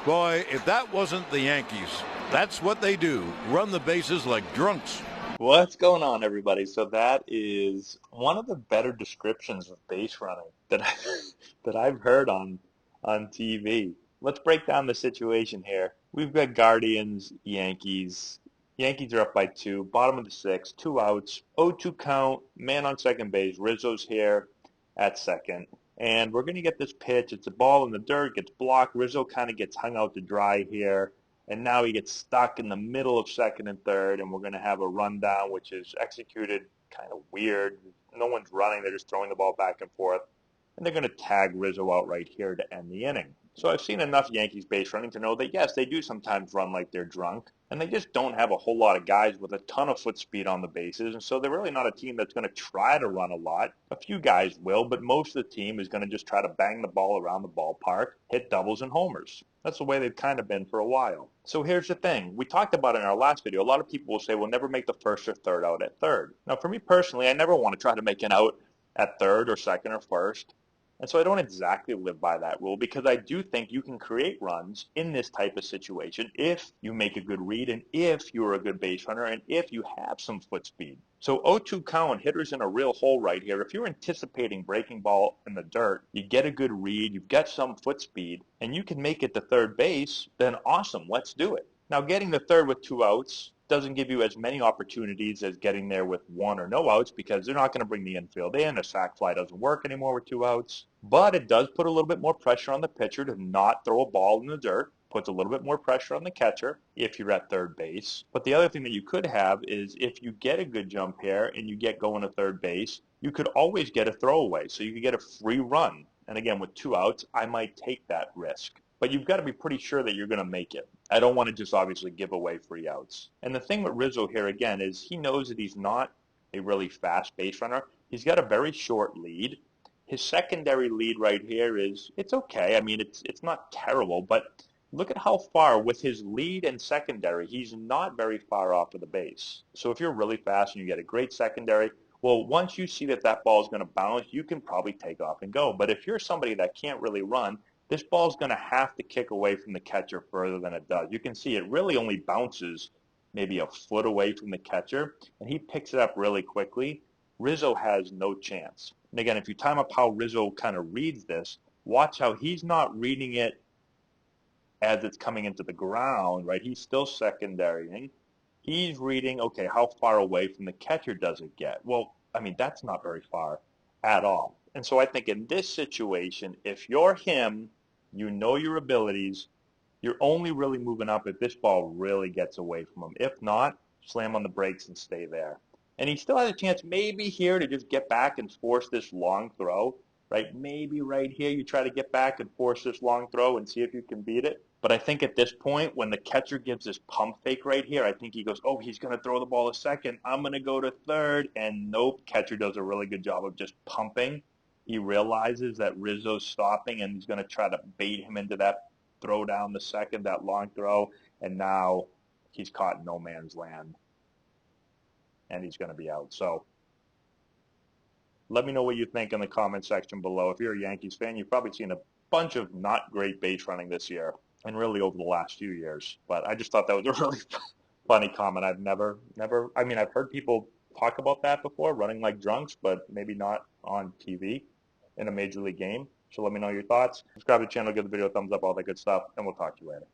Boy, if that wasn't the Yankees. That's what they do, run the bases like drunks. What's going on, everybody? So that is one of the better descriptions of base running that I've heard on TV. Let's break down the situation here. We've got Guardians, Yankees. Yankees are up by two, bottom of the sixth, two outs, 0-2 count, man on second base. Rizzo's here at second. And we're going to get this pitch. It's a ball in the dirt, gets blocked. Rizzo kind of gets hung out to dry here. And now he gets stuck in the middle of second and third, and we're going to have a rundown, which is executed kind of weird. No one's running. They're just throwing the ball back and forth. And they're going to tag Rizzo out right here to end the inning. So I've seen enough Yankees base running to know that, yes, they do sometimes run like they're drunk, and they just don't have a whole lot of guys with a ton of foot speed on the bases, and so they're really not a team that's going to try to run a lot. A few guys will, but most of the team is going to just try to bang the ball around the ballpark, hit doubles and homers. That's the way they've kind of been for a while. So here's the thing. We talked about it in our last video. A lot of people will say, we'll never make the first or third out at third. Now, for me personally, I never want to try to make an out at third or second or first. And so I don't exactly live by that rule because I do think you can create runs in this type of situation if you make a good read and if you're a good base runner and if you have some foot speed. So 0-2 count, hitter's in a real hole right here. If you're anticipating breaking ball in the dirt, you get a good read, you've got some foot speed, and you can make it to third base, then awesome, let's do it. Now getting to third with two outs doesn't give you as many opportunities as getting there with one or no outs because they're not going to bring the infield in. A sac fly doesn't work anymore with two outs. But it does put a little bit more pressure on the pitcher to not throw a ball in the dirt. Puts a little bit more pressure on the catcher if you're at third base. But the other thing that you could have is if you get a good jump here and you get going to third base, you could always get a throwaway. So you could get a free run. And again, with two outs, I might take that risk. But you've got to be pretty sure that you're going to make it. I don't want to just obviously give away free outs. And the thing with Rizzo here, again, is he knows that he's not a really fast base runner. He's got a very short lead. His secondary lead right here is, it's okay. I mean, it's not terrible, but look at how far with his lead and secondary, he's not very far off of the base. So if you're really fast and you get a great secondary, well, once you see that that ball is going to bounce, you can probably take off and go. But if you're somebody that can't really run, this ball is going to have to kick away from the catcher further than it does. You can see it really only bounces maybe a foot away from the catcher, and he picks it up really quickly. Rizzo has no chance. And again, if you time up how Rizzo kind of reads this, watch how he's not reading it as it's coming into the ground, right? He's still secondarying. He's reading, okay, how far away from the catcher does it get? Well, I mean, that's not very far at all. And so I think in this situation, if you're him, you know your abilities, you're only really moving up if this ball really gets away from him. If not, slam on the brakes and stay there. And he still has a chance maybe here to just get back and force this long throw, right? Maybe right here you try to get back and force this long throw and see if you can beat it. But I think at this point, when the catcher gives this pump fake right here, I think he goes, oh, he's going to throw the ball a second. I'm going to go to third. And nope, catcher does a really good job of just pumping. He realizes that Rizzo's stopping and he's going to try to bait him into that throw down the second, that long throw. And now he's caught in no man's land. And he's going to be out. So let me know what you think in the comment section below. If you're a Yankees fan, you've probably seen a bunch of not great base running this year and really over the last few years. But I just thought that was a really funny comment. I've never, I mean, I've heard people talk about that before, running like drunks, but maybe not on TV in a major league game. So let me know your thoughts. Subscribe to the channel, give the video a thumbs up, all that good stuff, and we'll talk to you later.